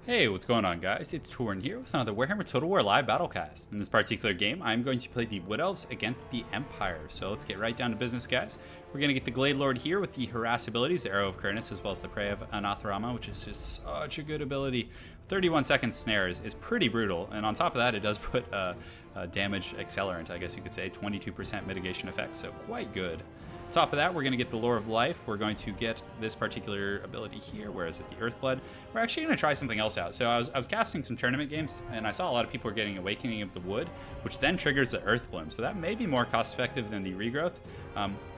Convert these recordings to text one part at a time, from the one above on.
Hey, what's going on, guys? It's Turin here with another Warhammer Total War Live Battlecast. In this particular game, I'm going to play the Wood Elves against the Empire. So let's get right down to business, guys. We're going to get the Glade Lord here with the Harass abilities, the Arrow of Kurnus, as well as the Prey of Anatharama, which is just such a good ability. 31-second snare is pretty brutal, and on top of that, it does put damage accelerant, I guess you could say, 22% mitigation effect, so quite good. On top of that, we're going to get the Lore of Life. We're going to get this particular ability here. Where is it? The Earthblood. We're actually going to try something else out. So I was casting some tournament games, and I saw a lot of people were getting Awakening of the Wood, which then triggers the Earth Bloom. So that may be more cost-effective than the Regrowth.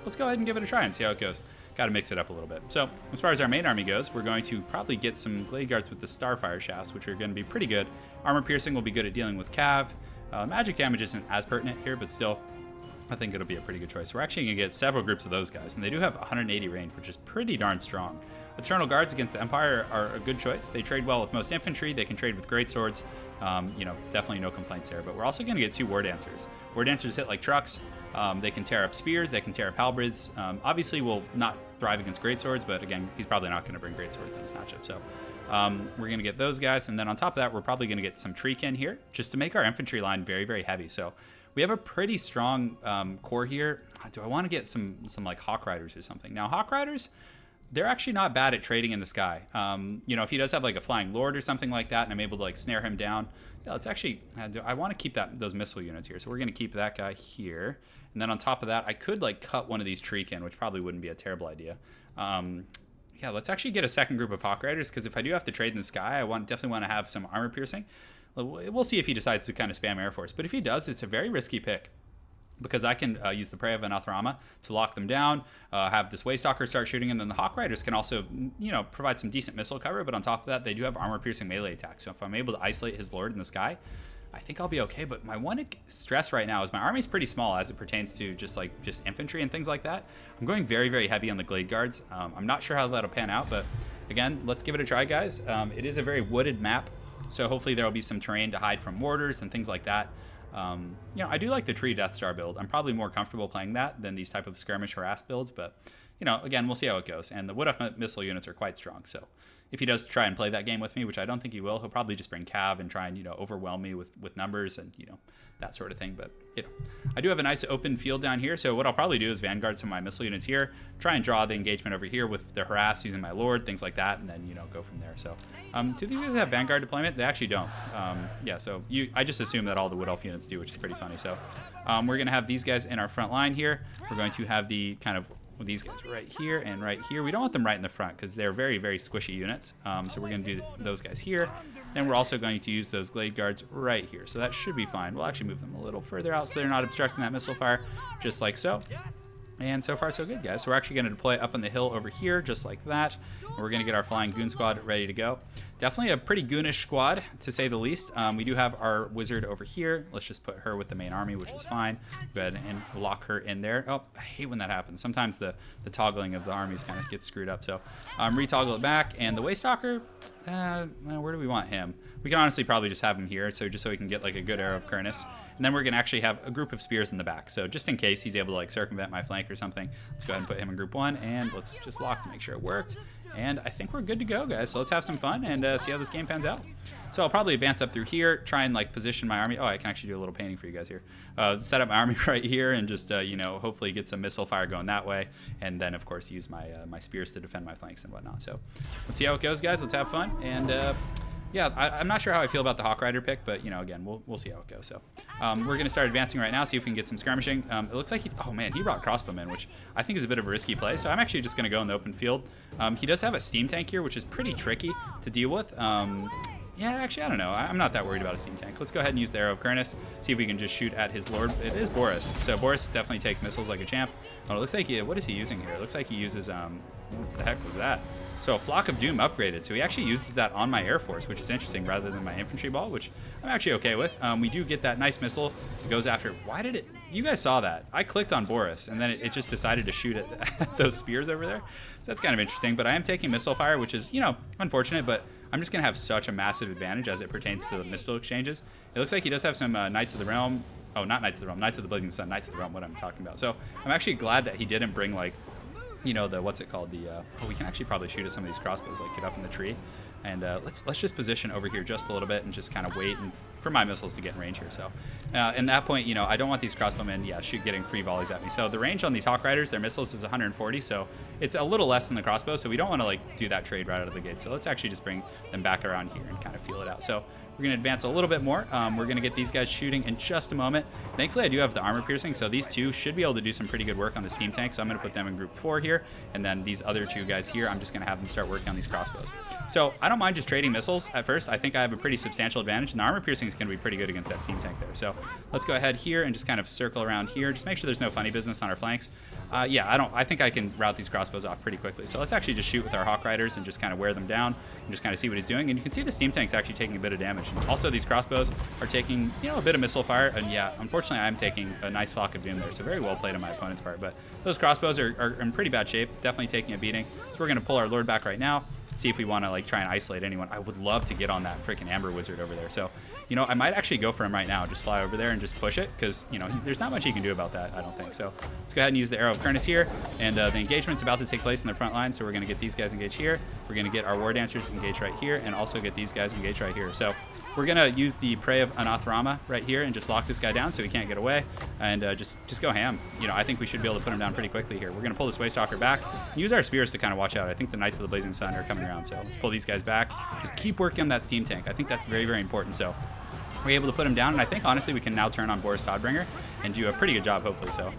Let's go ahead and give it a try and see how it goes. Got to mix it up a little bit. So as far as our main army goes, we're going to probably get some Glade Guards with the Starfire Shafts, which are going to be pretty good. Armor Piercing will be good at dealing with Cav. Magic damage isn't as pertinent here, but still, I think it'll be a pretty good choice. We're actually going to get several groups of those guys, and they do have 180 range, which is pretty darn strong. Eternal Guards against the Empire are a good choice. They trade well with most infantry. They can trade with great swords. Definitely no complaints there. But we're also going to get two War Dancers. War Dancers hit like trucks. They can tear up spears. They can tear up halberds. Obviously, will not thrive against great swords, but again, he's probably not going to bring great swords in this matchup. So we're going to get those guys, and then on top of that, we're probably going to get some Treekin here, just to make our infantry line very, very heavy. So we have a pretty strong core here. Do I want to get some like Hawk Riders or something? Now, Hawk Riders, they're actually not bad at trading in the sky. If he does have like a Flying Lord or something like that, and I'm able to like snare him down, yeah, let's actually, I want to keep those missile units here. So we're going to keep that guy here. And then on top of that, I could like cut one of these Treekin, which probably wouldn't be a terrible idea. Yeah, let's actually get a second group of Hawk Riders, because if I do have to trade in the sky, I definitely want to have some armor piercing. We'll see if he decides to kind of spam Air Force, but if he does, it's a very risky pick, because I can use the Prey of Anatharama to lock them down, have this Waystalker start shooting, and then the Hawk Riders can also, provide some decent missile cover, but on top of that, they do have armor-piercing melee attacks, so if I'm able to isolate his Lord in the sky, I think I'll be okay. But my one stress right now is my army's pretty small as it pertains to just infantry and things like that. I'm going very, very heavy on the Glade Guards. I'm not sure how that'll pan out, but again, let's give it a try, guys. It is a very wooded map, so hopefully there will be some terrain to hide from mortars and things like that. I do like the Tree Death Star build. I'm probably more comfortable playing that than these type of skirmish harass builds, but again, we'll see how it goes. And the Wood Elf missile units are quite strong, so if he does try and play that game with me, which I don't think he will, he'll probably just bring Cav and try and overwhelm me with numbers and that sort of thing. But I do have a nice open field down here, so what I'll probably do is vanguard some of my missile units here, try and draw the engagement over here with the harass using my Lord, things like that, and then go from there. So do these guys have vanguard deployment? They actually don't. I just assume that all the Wood Elf units do, which is pretty funny. So we're gonna have these guys in our front line here. We're going to have the kind of these guys right here and right here. We don't want them right in the front because they're very, very squishy units. So we're going to do those guys here. Then we're also going to use those Glade Guards right here. So that should be fine. We'll actually move them a little further out so they're not obstructing that missile fire, just like so. And so far, so good, guys. So we're actually going to deploy up on the hill over here, just like that. And we're going to get our Flying Goon Squad ready to go. Definitely a pretty goonish squad, to say the least. We do have our Wizard over here. Let's just put her with the main army, which is fine. Go ahead and lock her in there. Oh, I hate when that happens. Sometimes the toggling of the armies kind of gets screwed up. So retoggle it back. And the Waystalker, where do we want him? We can honestly probably just have him here, so just so we can get like a good Arrow of Kurnus. And then we're going to actually have a group of spears in the back. So just in case he's able to like circumvent my flank or something, let's go ahead and put him in group 1. And let's just lock to make sure it worked. And I think we're good to go, guys. So let's have some fun and see how this game pans out. So I'll probably advance up through here, try and like position my army. Oh, I can actually do a little painting for you guys here. Set up my army right here and just, hopefully get some missile fire going that way. And then, of course, use my my spears to defend my flanks and whatnot. So let's see how it goes, guys. Let's have fun. And yeah, I'm not sure how I feel about the Hawk Rider pick, but, again, we'll see how it goes. So we're going to start advancing right now, see if we can get some skirmishing. It looks like he brought crossbowmen, which I think is a bit of a risky play. So I'm actually just going to go in the open field. He does have a steam tank here, which is pretty tricky to deal with. Yeah, actually, I don't know. I'm not that worried about a steam tank. Let's go ahead and use the Arrow of Kurnus, see if we can just shoot at his Lord. It is Boris, so Boris definitely takes missiles like a champ. Oh, it looks like what is he using here? It looks like he uses, what the heck was that? So a Flock of Doom upgraded. So he actually uses that on my Air Force, which is interesting, rather than my infantry ball, which I'm actually okay with. We do get that nice missile. It goes after. Why did it? You guys saw that. I clicked on Boris, and then it just decided to shoot at those spears over there. So that's kind of interesting. But I am taking missile fire, which is, unfortunate, but I'm just going to have such a massive advantage as it pertains to the missile exchanges. It looks like he does have some Knights of the Realm. Oh, not Knights of the Realm. Knights of the Blazing Sun. Knights of the Realm, what I'm talking about. So I'm actually glad that he didn't bring, like, the what's it called, we can actually probably shoot at some of these crossbows, like get up in the tree And let's just position over here just a little bit and just kind of wait and for my missiles to get in range here. So in that point, you know, I don't want these crossbowmen, getting free volleys at me. So the range on these Hawk Riders, their missiles is 140, so it's a little less than the crossbow, so we don't want to like do that trade right out of the gate. So let's actually just bring them back around here and kind of feel it out. So we're going to advance a little bit more. We're going to get these guys shooting in just a moment. Thankfully, I do have the armor piercing, so these two should be able to do some pretty good work on the steam tank. So I'm going to put them in group 4 here, and then these other two guys here, I'm just going to have them start working on these crossbows. So I don't mind just trading missiles at first. I think I have a pretty substantial advantage, and the armor piercing is going to be pretty good against that steam tank there. So let's go ahead here and just kind of circle around here. Just make sure there's no funny business on our flanks. I think I can route these crossbows off pretty quickly. So let's actually just shoot with our Hawk Riders and just kind of wear them down and just kind of see what he's doing. And you can see the steam tank's actually taking a bit of damage. And also these crossbows are taking, a bit of missile fire. And yeah, unfortunately, I'm taking a nice flock of doom there. So very well played on my opponent's part. But those crossbows are in pretty bad shape, definitely taking a beating. So we're going to pull our Lord back right now, see if we want to like try and isolate anyone. I would love to get on that freaking Amber Wizard over there. So, I might actually go for him right now. Just fly over there and just push it because, there's not much he can do about that, I don't think. So let's go ahead and use the Arrow of Kurnus here. And the engagement's about to take place in the front line. So we're going to get these guys engaged here. We're going to get our War Dancers engaged right here and also get these guys engaged right here. So we're going to use the Prey of Anathrama right here and just lock this guy down so he can't get away and just go ham. I think we should be able to put him down pretty quickly here. We're going to pull this Waystalker back, use our spears to kind of watch out. I think the Knights of the Blazing Sun are coming around, so let's pull these guys back. Just keep working on that steam tank. I think that's very, very important. So we're able to put him down, and I think, honestly, we can now turn on Boris Todbringer and do a pretty good job, hopefully. So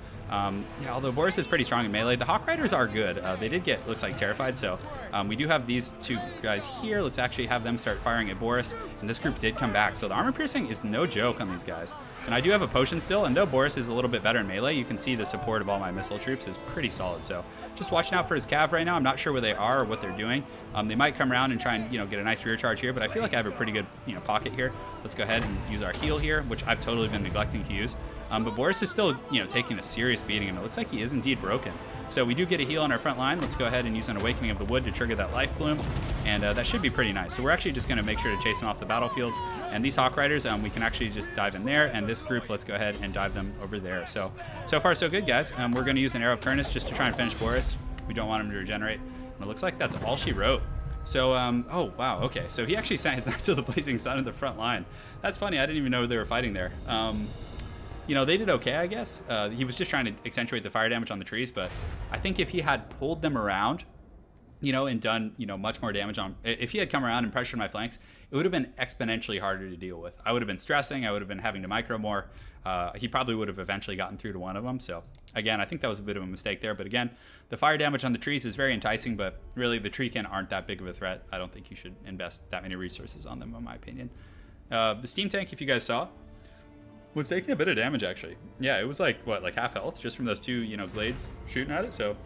although Boris is pretty strong in melee, the Hawk Riders are good. They did get, looks like, terrified, so we do have these two guys here. Let's actually have them start firing at Boris, and this group did come back. So the armor piercing is no joke on these guys. And I do have a potion still, and though Boris is a little bit better in melee, you can see the support of all my missile troops is pretty solid. So just watching out for his cav right now. I'm not sure where they are or what they're doing. They might come around and try and get a nice rear charge here, but I feel like I have a pretty good pocket here. Let's go ahead and use our heal here, which I've totally been neglecting to use. But Boris is still taking a serious beating, and it looks like he is indeed broken. So we do get a heal on our front line. Let's go ahead and use an Awakening of the Wood to trigger that Life Bloom, and that should be pretty nice. So we're actually just going to make sure to chase him off the battlefield. And these Hawk Riders, we can actually just dive in there, and this group, let's go ahead and dive them over there. So far so good, guys. We're going to use an Arrow of Kurnus just to try and finish Boris. We don't want him to regenerate. And it looks like that's all she wrote. So, oh, wow, okay. So he actually sent his Knights of the Blazing Sun in the front line. That's funny. I didn't even know they were fighting there. They did okay, I guess. He was just trying to accentuate the fire damage on the trees, but I think if he had pulled them around, and done, much more damage on... If he had come around and pressured my flanks, it would have been exponentially harder to deal with. I would have been stressing. I would have been having to micro more. He probably would have eventually gotten through to one of them. So, again, I think that was a bit of a mistake there. But, again, the fire damage on the trees is very enticing, but really the treekin aren't that big of a threat. I don't think you should invest that many resources on them, in my opinion. The steam tank, if you guys saw, was taking a bit of damage, actually. Yeah, it was like half health just from those two, glades shooting at it. So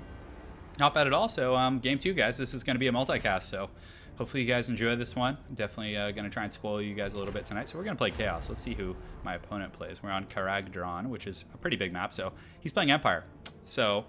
not bad at all. So game 2, guys, this is going to be a multicast. So hopefully you guys enjoy this one. Definitely going to try and spoil you guys a little bit tonight. So we're going to play Chaos. Let's see who my opponent plays. We're on Karagdron, which is a pretty big map. So he's playing Empire. So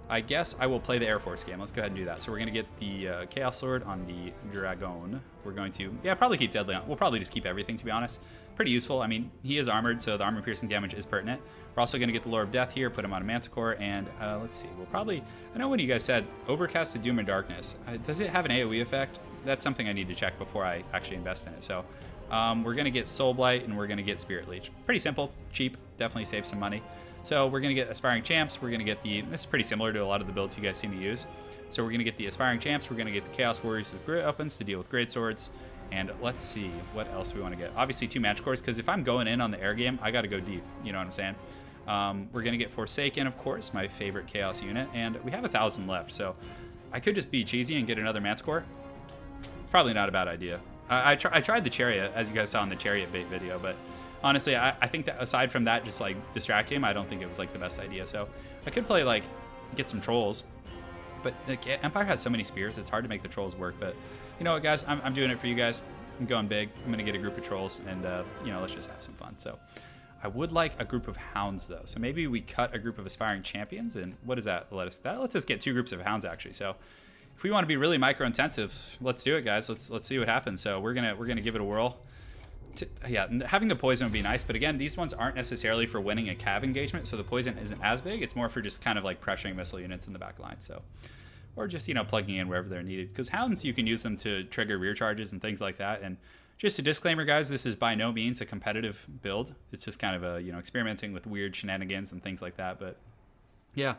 I guess I will play the Air Force game. Let's go ahead and do that. So we're going to get the Chaos Sword on the Dragon. We're going to, probably keep Deadly on. We'll probably just keep everything, to be honest. Pretty useful. I mean, he is armored, so the armor piercing damage is pertinent. We're also going to get the Lore of Death here, put him on a Manticore, and let's see. We'll probably, I know when you guys said Overcast Doom and Darkness. Does it have an AoE effect? That's something I need to check before I actually invest in it. So we're going to get Soul Blight, and we're going to get Spirit Leech. Pretty simple, cheap, definitely save some money. So we're going to get Aspiring Champs. We're going to get this is pretty similar to a lot of the builds you guys see me use. So we're going to get the Aspiring Champs. We're going to get the Chaos Warriors with Great Weapons to deal with Great Swords. And let's see what else we want to get. Obviously 2 Match Cores, because if I'm going in on the air game, I got to go deep. You know what I'm saying? We're going to get Forsaken, of course, my favorite Chaos unit. And we have 1,000 left, so I could just be cheesy and get another Manticore. Probably not a bad idea. I tried the Chariot, as you guys saw in the Chariot bait video, but honestly, I think that aside from that, just like distract him, I don't think it was like the best idea. So I could play like get some trolls, but Empire has so many spears, it's hard to make the trolls work. But you know what, guys, I'm doing it for you guys. I'm going big. I'm gonna get a group of trolls, and let's just have some fun. So I would like a group of hounds though. So maybe we cut a group of aspiring champions, and what does that let us? That lets us get 2 groups of hounds actually. So if we want to be really micro intensive, let's do it, guys. Let's see what happens. So we're gonna give it a whirl. Having the poison would be nice, but again, these ones aren't necessarily for winning a cav engagement, so the poison isn't as big. It's more for just kind of like pressuring missile units in the back line. So or just, you know, plugging in wherever they're needed. Because hounds, you can use them to trigger rear charges and things like that. And just a disclaimer, guys, this is by no means a competitive build. It's just kind of a, you know, experimenting with weird shenanigans and things like that. But yeah,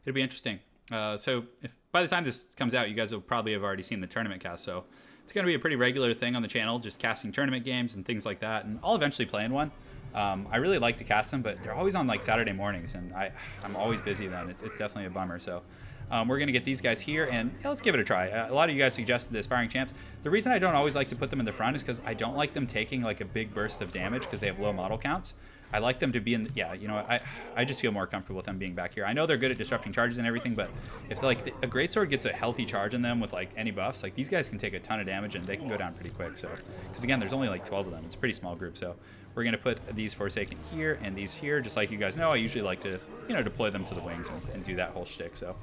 it'll be interesting. So if by the time this comes out, you guys will probably have already seen the tournament cast. So it's going to be a pretty regular thing on the channel, just casting tournament games and things like that. And I'll eventually play in one. I really like to cast them, but they're always on like Saturday mornings, and I'm always busy then. It's definitely a bummer. So we're going to get these guys here, and yeah, let's give it a try. A lot of you guys suggested the Aspiring Champs. The reason I don't always like to put them in the front is because I don't like them taking like a big burst of damage because they have low model counts. I like them to be in, yeah, you know, I just feel more comfortable with them being back here. I know they're good at disrupting charges and everything, but if like a greatsword gets a healthy charge in them with like any buffs, like these guys can take a ton of damage and they can go down pretty quick. So, because again, there's only like 12 of them. It's a pretty small group. So we're going to put these Forsaken here and these here. Just like you guys know, I usually like to, you know, deploy them to the wings and do that whole shtick. So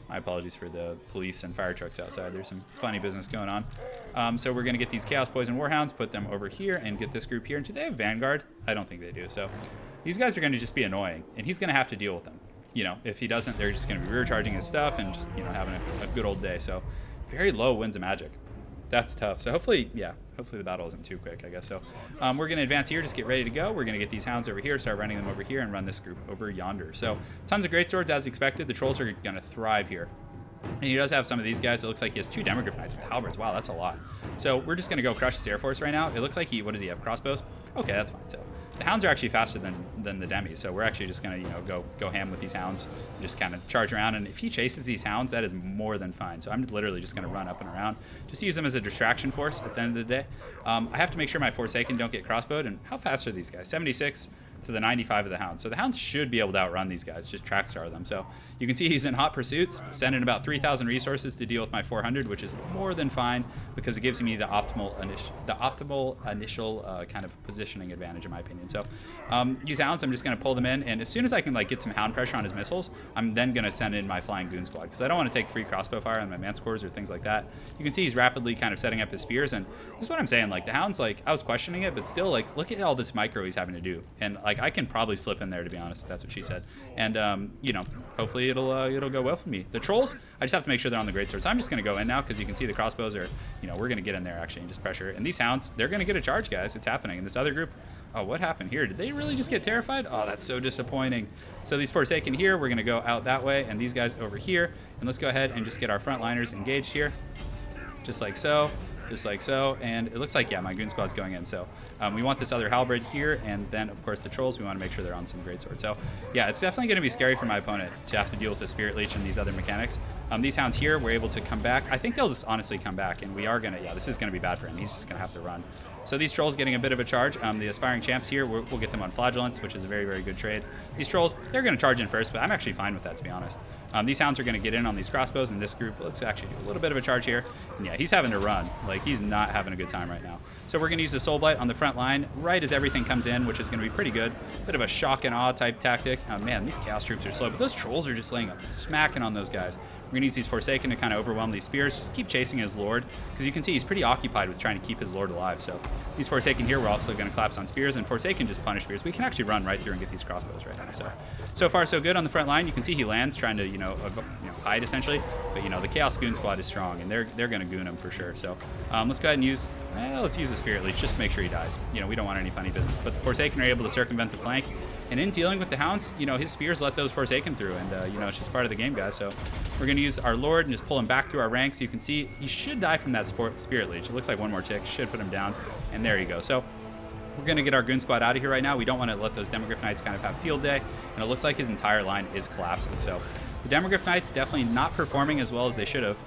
my apologies for the police and fire trucks outside. There's some funny business going on. So we're going to get these Chaos Poison Warhounds, put them over here, and get this group here. And do they have Vanguard? I don't think they do. So these guys are going to just be annoying, and he's going to have to deal with them. You know, if he doesn't, they're just going to be rear charging his stuff and just, you know, having a good old day. So very low winds of magic. That's tough. So hopefully, yeah, hopefully the battle isn't too quick, I guess. So we're going to advance here, just get ready to go. We're going to get these hounds over here, start running them over here, and run this group over yonder. So tons of greatswords as expected. The trolls are going to thrive here. And he does have some of these guys. It looks like he has 2 Demogryph Knights with halberds. Wow, that's a lot. So we're just going to go crush his Air Force right now. It looks like he, what does he have, crossbows? Okay, that's fine. So the hounds are actually faster than the demis. So we're actually just going to, you know, go ham with these hounds, just kind of charge around. And if he chases these hounds, that is more than fine. So I'm literally just going to run up and around, just use them as a distraction force at the end of the day. I have to make sure my Forsaken don't get crossbowed. And how fast are these guys? 76 to the 95 of the hounds. So the hounds should be able to outrun these guys, just track star them. So you can see he's in hot pursuits, sending about 3,000 resources to deal with my 400, which is more than fine because it gives me the optimal initial kind of positioning advantage in my opinion. So these hounds, I'm just going to pull them in, and as soon as I can like get some hound pressure on his missiles, I'm then going to send in my flying goon squad because I don't want to take free crossbow fire on my mancores or things like that. You can see he's rapidly kind of setting up his spears, and this is what I'm saying. Like the hounds, like I was questioning it, but still, like look at all this micro he's having to do, and like I can probably slip in there, to be honest. That's what she said. And you know, hopefully it'll go well for me. The trolls, I just have to make sure they're on the greatswords. I'm just going to go in now because you can see the crossbows are, you know, we're going to get in there actually and just pressure. And these hounds, they're going to get a charge, guys. It's happening. And this other group, oh, what happened here? Did they really just get terrified? Oh, that's so disappointing. So these Forsaken here, we're going to go out that way, and these guys over here. And let's go ahead and just get our frontliners engaged here, just like so. Just like so, and it looks like, yeah, my goon squad's going in. So we want this other halberd here, and then of course the trolls, we want to make sure they're on some greatsword. So yeah, it's definitely going to be scary for my opponent to have to deal with the Spirit Leech and these other mechanics. These hounds here, we're able to come back. I think they'll just honestly come back, and we are going to, yeah, this is going to be bad for him. He's just going to have to run. So these trolls getting a bit of a charge. The Aspiring Champs here, we'll get them on Flagellants, which is a very, very good trade. These trolls, they're going to charge in first, but I'm actually fine with that, to be honest. These hounds are going to get in on these crossbows in this group. Let's actually do a little bit of a charge here. And yeah, he's having to run. Like, he's not having a good time right now. So we're going to use the Soul Blight on the front line right as everything comes in, which is going to be pretty good. Bit of a shock and awe type tactic. Oh, man, these Chaos troops are slow, but those trolls are just laying up, smacking on those guys. We're going to use these Forsaken to kind of overwhelm these spears. Just keep chasing his Lord, because you can see he's pretty occupied with trying to keep his Lord alive. So these Forsaken here, we're also going to collapse on spears, and Forsaken just punish spears. We can actually run right through and get these crossbows right now. So far so good on the front line. You can see he lands trying to, hide essentially. But, the Chaos Goon Squad is strong, and they're going to goon him for sure. So let's go ahead and use the Spirit Leech just to make sure he dies. We don't want any funny business. But the Forsaken are able to circumvent the flank. And in dealing with the hounds, his spears let those Forsaken through, and it's just part of the game, guys. So we're going to use our Lord and just pull him back through our ranks. You can see he should die from that Spirit Leech. It looks like one more tick should put him down, and there you go. So we're going to get our Goon Squad out of here right now. We don't want to let those Demogryph Knights kind of have field day, and it looks like his entire line is collapsing. So the Demogryph Knights definitely not performing as well as they should have.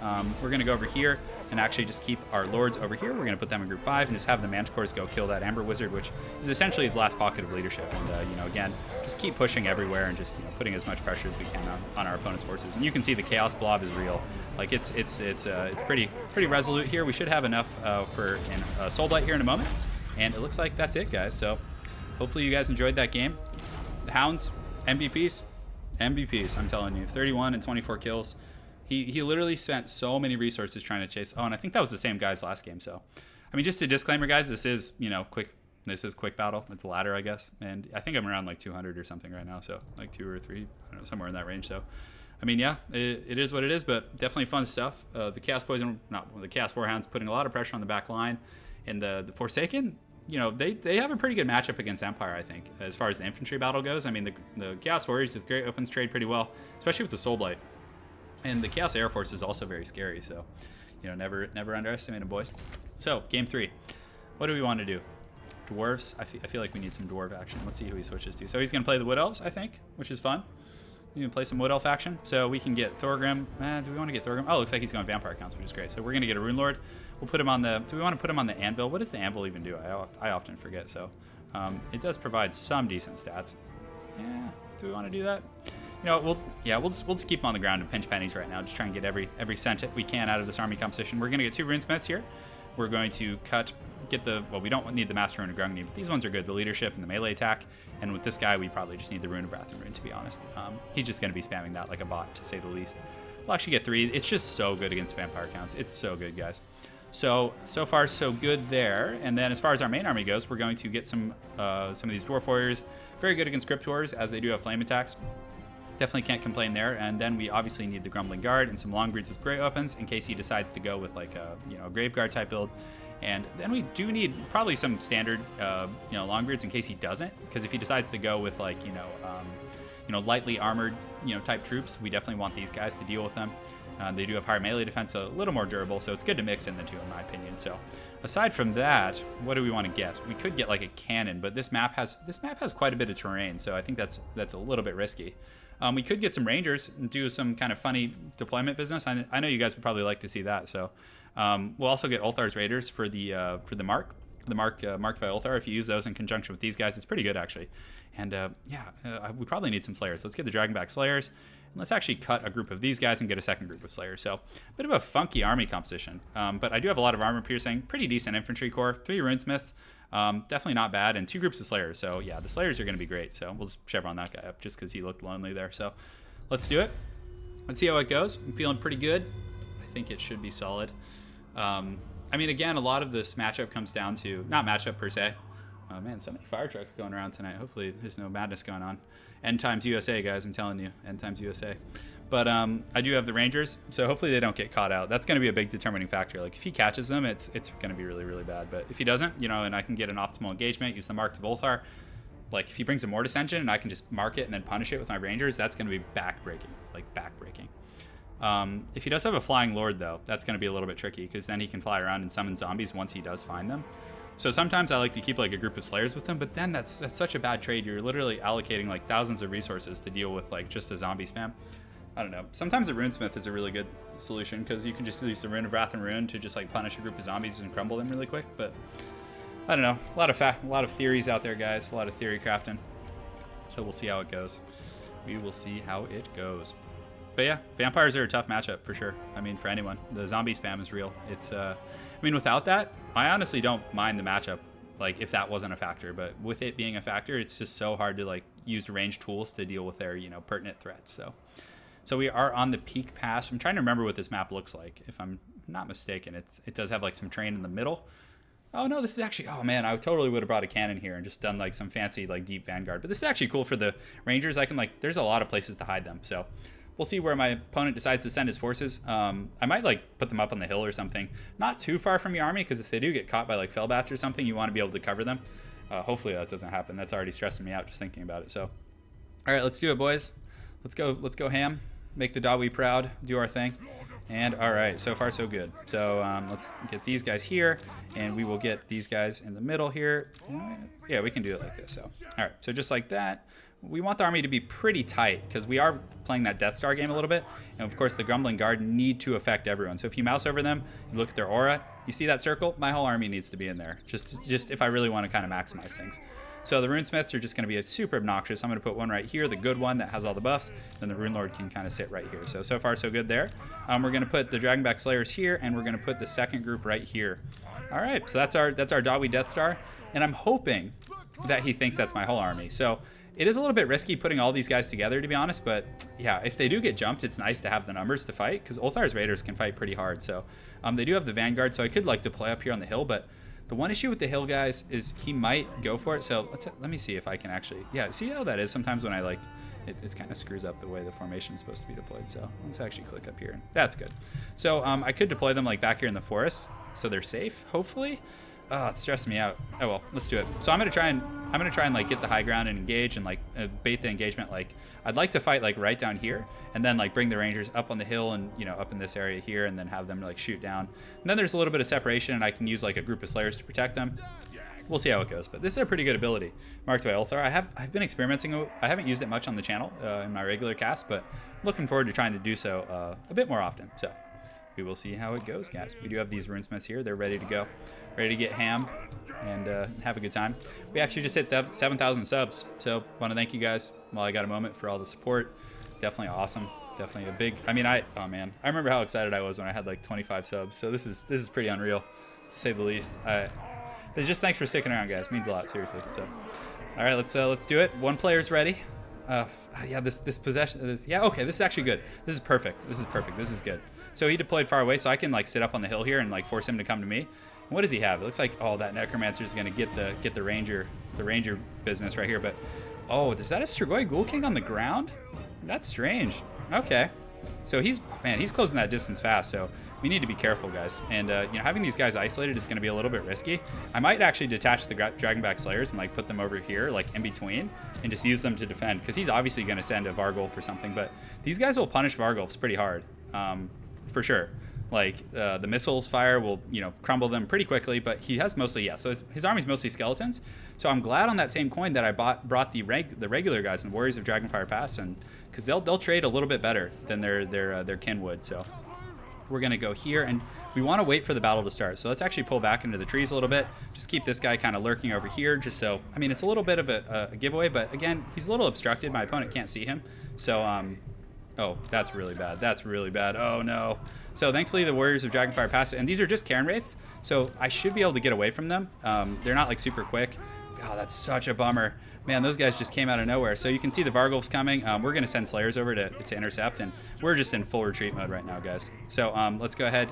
We're going to go over here and actually just keep our Lords over here. We're going to put them in group 5 and just have the Manticores go kill that Amber Wizard, which is essentially his last pocket of leadership. And, again, just keep pushing everywhere and just, putting as much pressure as we can on our opponent's forces. And you can see the Chaos Blob is real. Like, it's pretty resolute here. We should have enough for a Soul Blight here in a moment. And it looks like that's it, guys. So hopefully you guys enjoyed that game. The Hounds, MVPs, I'm telling you. 31 and 24 kills. He literally spent so many resources trying to chase. Oh, and I think that was the same guys last game. So, I mean, just a disclaimer, guys. This is, quick. This is quick battle. It's a ladder, I guess. And I think I'm around like 200 or something right now. So, like 2 or 3, I don't know, somewhere in that range. So, I mean, yeah, it is what it is, but definitely fun stuff. The Chaos Poison, not the Chaos Warhounds, putting a lot of pressure on the back line, and the Forsaken, you know, they have a pretty good matchup against Empire, I think, as far as the infantry battle goes. I mean, the Chaos Warriors with Great Opens trade pretty well, especially with the Soul Blight, and the Chaos Air Force is also very scary. So, you know, never underestimate them, boys. So, game 3, what do we want to do? Dwarfs. I feel like we need some dwarf action. Let's see who he switches to. So he's gonna play the Wood Elves, I think, which is fun. You can play some Wood Elf action, so we can get Thorgrim. Do we want to get Thorgrim? Oh, looks like he's going Vampire Counts, which is great. So we're gonna get a Rune Lord. We'll put him on the. Do we want to put him on the Anvil? What does the Anvil even do? I often forget. So it does provide some decent stats. Yeah. Do we want to do that? You know, we'll just keep him on the ground and pinch pennies right now. Just try and get every cent we can out of this army composition. We're gonna get 2 Runesmiths here. We're going to get the, well, we don't need the Master Rune of Grungni, but these ones are good, the leadership and the melee attack. And with this guy, we probably just need the Rune of Wrath and Rune, to be honest. He's just going to be spamming that like a bot, to say the least. We'll actually get 3. It's just so good against Vampire Counts. It's so good, guys. So far, so good there. And then as far as our main army goes, we're going to get some of these Dwarf Warriors. Very good against Cryptors, as they do have flame attacks. Definitely can't complain there. And then we obviously need the Grumbling Guard and some Longbreeds with great weapons in case he decides to go with like a, you know, a Graveguard type build. And then we do need probably some standard, you know, Longbreeds in case he doesn't, because if he decides to go with like, you know, lightly armored, you know, type troops, we definitely want these guys to deal with them. They do have higher melee defense, so a little more durable, so it's good to mix in the two, in my opinion. So aside from that, what do we want to get? We could get like a cannon, but this map has quite a bit of terrain, so I think that's a little bit risky. We could get some Rangers and do some kind of funny deployment business. I know you guys would probably like to see that. So we'll also get Ulthar's Raiders for the mark. The mark by Ulthar. If you use those in conjunction with these guys, it's pretty good actually. And we probably need some Slayers. Let's get the Dragonback Slayers. And let's actually cut a group of these guys and get a second group of Slayers. So a bit of a funky army composition. But I do have a lot of armor piercing, pretty decent infantry core, 3 Runesmiths. Definitely not bad, and 2 groups of Slayers. So yeah, the Slayers are going to be great. So we'll just chevron that guy up just because he looked lonely there. So let's do it. Let's see how it goes. I'm feeling pretty good. I think it should be solid. I mean, again, a lot of this matchup comes down to, not matchup per se. Oh man, so many fire trucks going around tonight. Hopefully there's no madness going on. End times USA, guys, I'm telling you. End times USA. But I do have the Rangers, so hopefully they don't get caught out. That's going to be a big determining factor. Like, if he catches them, it's going to be really, really bad. But if he doesn't, you know, and I can get an optimal engagement, use the Mark to Volthar, like, if he brings a Mortis Engine and I can just mark it and then punish it with my Rangers, that's going to be back-breaking. Like, back-breaking. If he does have a Flying Lord, though, that's going to be a little bit tricky, because then he can fly around and summon zombies once he does find them. So sometimes I like to keep like a group of Slayers with them, but then that's such a bad trade. You're literally allocating like thousands of resources to deal with like just a zombie spam. I don't know. Sometimes a Runesmith is a really good solution, because you can just use the Rune of Wrath and Rune to just like punish a group of zombies and crumble them really quick. But I don't know. A lot of theories out there, guys. A lot of theory crafting. So we'll see how it goes. We will see how it goes. But yeah, vampires are a tough matchup for sure. I mean, for anyone, the zombie spam is real. It's I mean, without that, I honestly don't mind the matchup, like if that wasn't a factor. But with it being a factor, it's just so hard to like use ranged tools to deal with their, you know, pertinent threats. So we are on the Peak Pass. I'm trying to remember what this map looks like. If I'm not mistaken, it does have like some terrain in the middle. Oh no, this is actually, oh man, I totally would have brought a cannon here and just done like some fancy like deep vanguard. But this is actually cool for the Rangers. I can like, there's a lot of places to hide them. So we'll see where my opponent decides to send his forces. I might like put them up on the hill or something. Not too far from your army, because if they do get caught by like Fellbats or something, you want to be able to cover them. Hopefully that doesn't happen. That's already stressing me out just thinking about it. So, all right, let's do it, boys. Let's go ham. Make the Dawi proud. Do our thing. And all right, so far so good. So let's get these guys here, and we will get these guys in the middle here. Yeah, we can do it like this. So, all right, so just like that. We want the army to be pretty tight, because we are playing that Death Star game a little bit. And of course, the Grumbling Guard need to affect everyone. So if you mouse over them, you look at their aura, you see that circle? My whole army needs to be in there, just if I really want to kind of maximize things. So the Runesmiths are just going to be super obnoxious. I'm going to put one right here, the good one that has all the buffs. Then the Rune Lord can kind of sit right here. So far, so good there. We're going to put the Dragonback Slayers here, and we're going to put the second group right here. All right, so that's our Dawi Death Star. And I'm hoping that he thinks that's my whole army. So it is a little bit risky putting all these guys together, to be honest, but yeah, if they do get jumped, it's nice to have the numbers to fight, because Ulthar's Raiders can fight pretty hard. So they do have the Vanguard, so I could like to play up here on the hill, but the one issue with the hill, guys, is he might go for it. So let me see if I can actually, yeah, see how that is sometimes when I like it kind of screws up the way the formation is supposed to be deployed. So let's actually click up here. That's good. So I could deploy them like back here in the forest, so they're safe, hopefully. Oh, it's stressing me out. Oh well, let's do it. So I'm gonna try and like get the high ground and engage and like bait the engagement. Like I'd like to fight like right down here and then like bring the Rangers up on the hill and up in this area here and then have them like shoot down. And then there's a little bit of separation and I can use like a group of Slayers to protect them. We'll see how it goes, but this is a pretty good ability marked by Ulthar. I've been experimenting. I haven't used it much on the channel in my regular cast, but I'm looking forward to trying to do so a bit more often. So we will see how it goes, guys. We do have these runesmiths here. They're ready to go, ready to get ham and have a good time. We actually just hit 7,000 subs, so want to thank you guys while I got a moment for all the support. Definitely awesome. Definitely a big. I mean, oh man, I remember how excited I was when I had like 25 subs. So this is pretty unreal, to say the least. Just thanks for sticking around, guys. Means a lot, seriously. So, all right, let's do it. One player's ready. Yeah, this possession. Yeah, okay, this is actually good. This is perfect. This is perfect. This is good. So he deployed far away, so I can like sit up on the hill here and like force him to come to me. And what does he have? It looks like that necromancer is gonna get the ranger business right here. But is that a Strigoi Ghoul King on the ground? That's strange. Okay, so he's closing that distance fast. So we need to be careful, guys. And having these guys isolated is going to be a little bit risky. I might actually detach the Dragonback Slayers and like put them over here, like in between, and just use them to defend. Because he's obviously going to send a Vargulf or something. But these guys will punish Vargulfs pretty hard, for sure. Like the missiles fire will crumble them pretty quickly. But he has mostly so his army's mostly skeletons. So I'm glad on that same coin that I brought the regular guys and Warriors of Dragonfire Pass, and because they'll trade a little bit better than their kin would. So we're gonna go here, and we want to wait for the battle to start. So let's actually pull back into the trees a little bit. Just keep this guy kind of lurking over here, just so, I mean, it's a little bit of a giveaway, but again, he's a little obstructed. My opponent can't see him. So, oh, that's really bad. That's really bad. Oh no. So thankfully the Warriors of Dragonfire pass it, and these are just Cairn Wraiths, so I should be able to get away from them. They're not like super quick. Oh, that's such a bummer. Man, those guys just came out of nowhere. So you can see the Vargulfs coming. We're going to send Slayers over to intercept, and we're just in full retreat mode right now, guys. So let's go ahead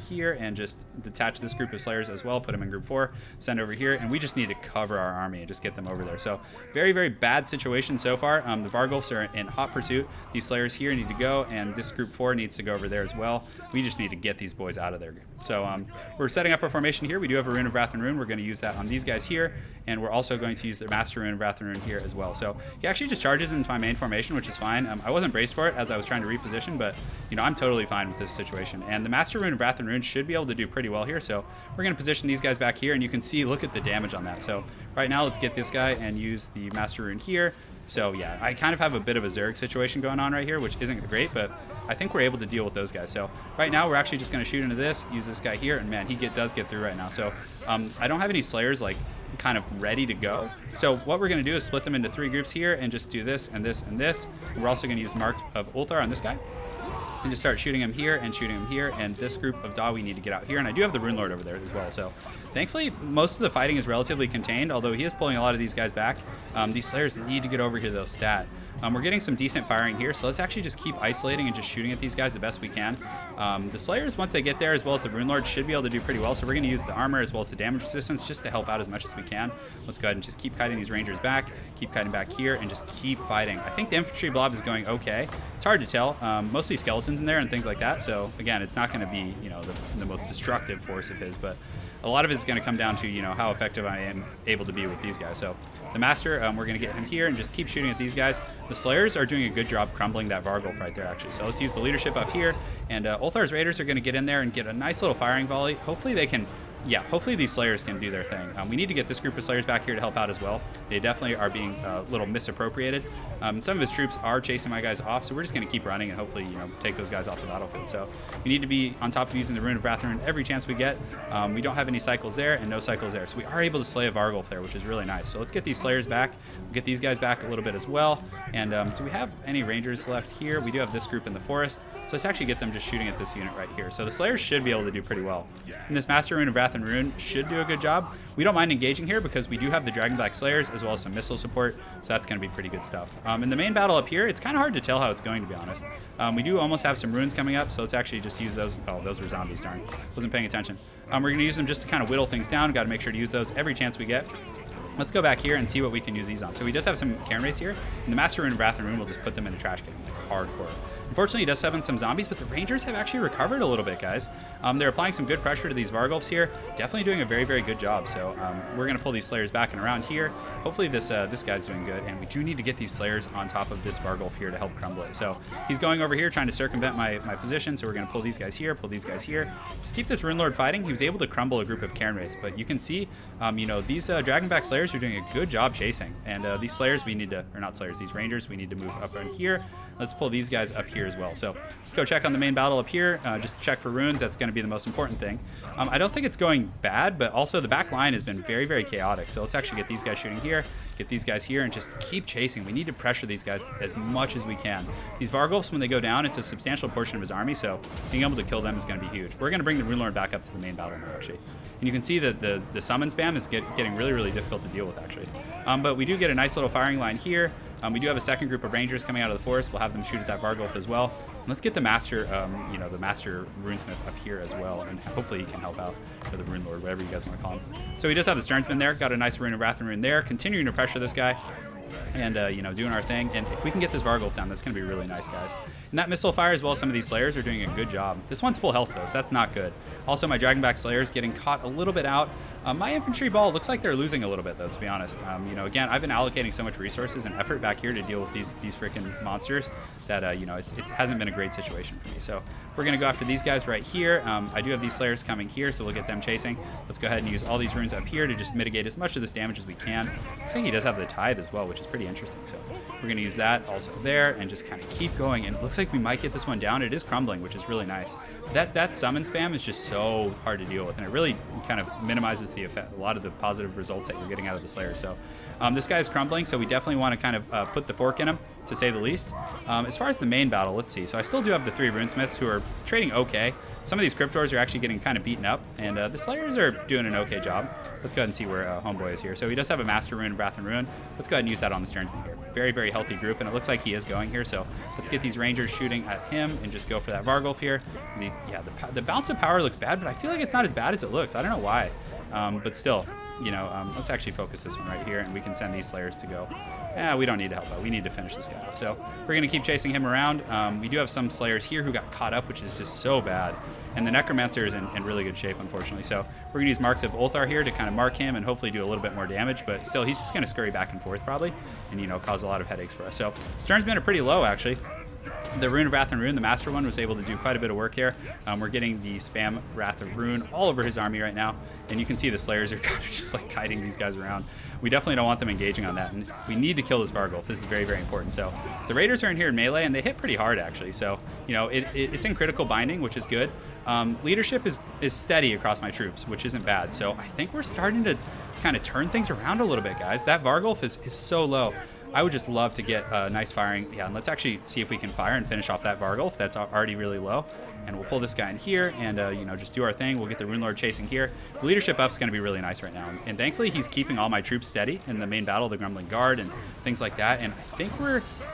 here and just detach this group of Slayers as well, put them in group 4, send over here, and we just need to cover our army and just get them over there. So very, very bad situation so far. The Vargulfs are in hot pursuit. These Slayers here need to go, and this group 4 needs to go over there as well. We just need to get these boys out of there. So we're setting up our formation here. We do have a Rune of Wrath and Rune. We're going to use that on these guys here, and we're also going to use the Master Rune of Wrath and Rune here as well. So he actually just charges into my main formation, which is fine. I wasn't braced for it as I was trying to reposition, but I'm totally fine with this situation. And the Master Rune of Wrath and Rune should be able to do pretty well here. So we're going to position these guys back here, and you can see, look at the damage on that. So right now, let's get this guy and use the Master Rune here. So yeah, I kind of have a bit of a Zerg situation going on right here, which isn't great, but I think we're able to deal with those guys. So right now, we're actually just going to shoot into this, use this guy here, and man, he does get through right now. So I don't have any Slayers like kind of ready to go. So what we're going to do is split them into 3 groups here and just do this and this and this. We're also going to use Mark of Ulthar on this guy and just start shooting him here and shooting him here. And this group of Da we need to get out here. And I do have the Rune Lord over there as well. So thankfully, most of the fighting is relatively contained, although he is pulling a lot of these guys back. These Slayers need to get over here, though, stat. We're getting some decent firing here, so let's actually just keep isolating and just shooting at these guys the best we can. The Slayers, once they get there, as well as the Rune Lord, should be able to do pretty well, so we're going to use the armor as well as the damage resistance just to help out as much as we can. Let's go ahead and just keep kiting these Rangers back, keep kiting back here, and just keep fighting. I think the infantry blob is going okay. It's hard to tell. Mostly skeletons in there and things like that, so again, it's not going to be the most destructive force of his, but a lot of it's going to come down to how effective I am able to be with these guys. So the Master, we're going to get him here and just keep shooting at these guys. The Slayers are doing a good job crumbling that Vargulf right there, actually. So let's use the leadership up here, and Ulthar's Raiders are going to get in there and get a nice little firing volley. Hopefully they can, hopefully these Slayers can do their thing. We need to get this group of Slayers back here to help out as well. They definitely are being a little misappropriated. Some of his troops are chasing my guys off, so we're just going to keep running and hopefully, take those guys off the battlefield. So we need to be on top of using the Rune of Wrath and Rune every chance we get. We don't have any cycles there and no cycles there, so we are able to slay a Vargulf there, which is really nice. So let's get these Slayers back, get these guys back a little bit as well. And do we have any Rangers left here? We do have this group in the forest. So let's actually get them just shooting at this unit right here. So the Slayers should be able to do pretty well. And this Master Rune of Wrath and Rune should do a good job. We don't mind engaging here because we do have the Dragonback Slayers as well as some missile support. So that's going to be pretty good stuff. In the main battle up here, it's kind of hard to tell how it's going, to be honest. We do almost have some runes coming up, so let's actually just use those. Oh, those were zombies, darn. Wasn't paying attention. We're going to use them just to kind of whittle things down. Got to make sure to use those every chance we get. Let's go back here and see what we can use these on. So he does have some Cairn Wraiths here, and the Master Rune of Wrath and Rune will just put them in a trash can, like hardcore. Unfortunately, he does summon some zombies, but the Rangers have actually recovered a little bit, guys. They're applying some good pressure to these Vargulfs here. Definitely doing a very, very good job. So we're going to pull these Slayers back and around here. Hopefully this guy's doing good, and we do need to get these Slayers on top of this Vargulf here to help crumble it. So he's going over here trying to circumvent my position, so we're going to pull these guys here, pull these guys here. Just keep this Rune Lord fighting. He was able to crumble a group of Cairn Wraiths, but you can see, you know, these Dragonback Slayers are doing a good job chasing. And these Slayers we need to, or not Slayers, these Rangers, we need to move up in here. Let's pull these guys up here as well. So let's go check on the main battle up here. Just check for runes. That's going to be the most important thing. I don't think it's going bad, but also the back line has been very, very chaotic. So let's actually get these guys shooting here, get these guys here, and just keep chasing. We need to pressure these guys as much as we can. These Vargulfs, when they go down, it's a substantial portion of his army, so being able to kill them is going to be huge. We're going to bring the Rune Lord back up to the main battle now, actually. And you can see that the summon spam is getting really, really difficult to deal with, actually. But we do get a nice little firing line here. We do have a second group of Rangers coming out of the forest. We'll have them shoot at that Vargulf as well. And let's get the Master, you know, the Master Runesmith up here as well, and hopefully he can help out, or the Rune Lord, whatever you guys want to call him. So he does have the Sternsman there. Got a nice Rune of Wrath and Rune there, continuing to pressure this guy, and you know, doing our thing. And if we can get this Vargulf down, that's going to be really nice, guys. And that missile fire as well, some of these Slayers are doing a good job. This one's full health though, so that's not good. Also, my Dragonback Slayers getting caught a little bit out. My infantry ball looks like they're losing a little bit though, to be honest. You know, again, I've been allocating so much resources and effort back here to deal with these freaking monsters that you know, it hasn't been a great situation for me. So we're gonna go after these guys right here. I do have these Slayers coming here, so we'll get them chasing. Let's go ahead and use all these runes up here to just mitigate as much of this damage as we can. Looks like he does have the Tithe as well, which is pretty interesting. So we're gonna use that also there and just kind of keep going. And it looks like we might get this one down. It is crumbling, which is really nice. That summon spam is just so hard to deal with, and it really kind of minimizes the effect, a lot of the positive results that you're getting out of the Slayer. So this guy is crumbling, so we definitely want to kind of put the fork in him, to say the least. As far as the main battle, let's see. So I still do have the 3 Runesmiths who are trading okay. Some of these Cryptors are actually getting kind of beaten up, and the Slayers are doing an okay job. Let's go ahead and see where Homeboy is here. So he does have a Master Rune, Wrath and Ruin. Let's go ahead and use that on the Sternsman here. Very, very healthy group, and it looks like he is going here. So let's get these Rangers shooting at him and just go for that Vargulf here. The bounce of power looks bad, but I feel like it's not as bad as it looks. I don't know why, but still, you know, let's actually focus this one right here, and we can send these Slayers to go. We don't need to help out. We need to finish this guy off. So we're going to keep chasing him around. We do have some Slayers here who got caught up, which is just so bad. And the Necromancer is in really good shape, unfortunately. So we're going to use Marks of Ulthar here to kind of mark him and hopefully do a little bit more damage. But still, he's just going to scurry back and forth probably and, you know, cause a lot of headaches for us. So Sternsmen are pretty low, actually. The Rune of Wrath and Rune, the Master one, was able to do quite a bit of work here. We're getting the spam Wrath of Rune all over his army right now. And you can see the Slayers are kind of just like kiting these guys around. We definitely don't want them engaging on that. And we need to kill this Vargulf. This is very, very important. So the Raiders are in here in melee, and they hit pretty hard, actually. So, you know, it's in critical binding, which is good. Leadership is steady across my troops, which isn't bad. So I think we're starting to kind of turn things around a little bit, guys. That Vargulf is so low. I would just love to get nice firing. Yeah, and let's actually see if we can fire and finish off that Vargulf that's already really low. And we'll pull this guy in here and, you know, just do our thing. We'll get the Rune Lord chasing here. The leadership buff's going to be really nice right now. And thankfully, he's keeping all my troops steady in the main battle, the Grumbling Guard and things like that. And I think